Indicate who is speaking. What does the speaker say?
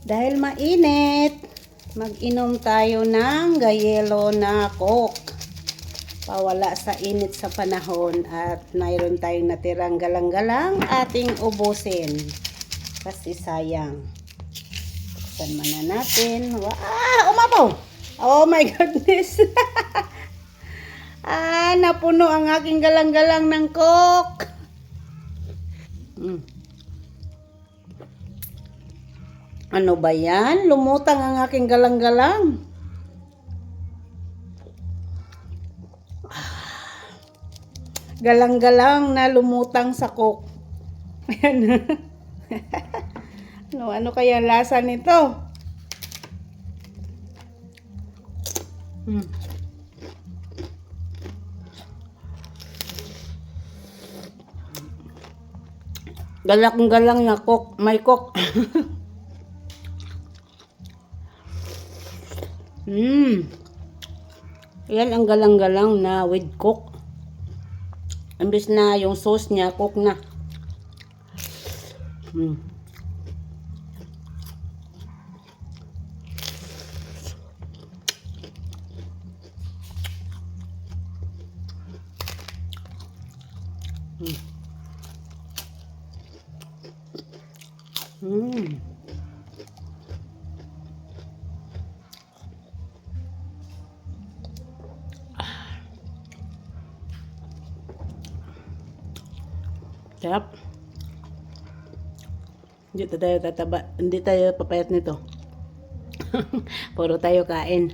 Speaker 1: Dahil mainit, mag-inom tayo ng gayelo na Coke. Pawala sa init sa panahon at mayroon tayong natirang galang-galang ating ubusin. Kasi sayang. Buksan muna natin. Wow! Umapaw! Oh my goodness! Napuno ang aking galang-galang ng Coke. Ano ba yan? Lumutang ang aking galang-galang. Galang-galang na lumutang sa Coke. Ayan. ano kaya lasa nito? Galang-galang na Coke. May Coke. Yan ang galang-galang na with Coke. Imbes na yung sauce niya, Coke na. Sarap. Hindi tayo tataba. Hindi tayo papayat nito. Puro tayo kain.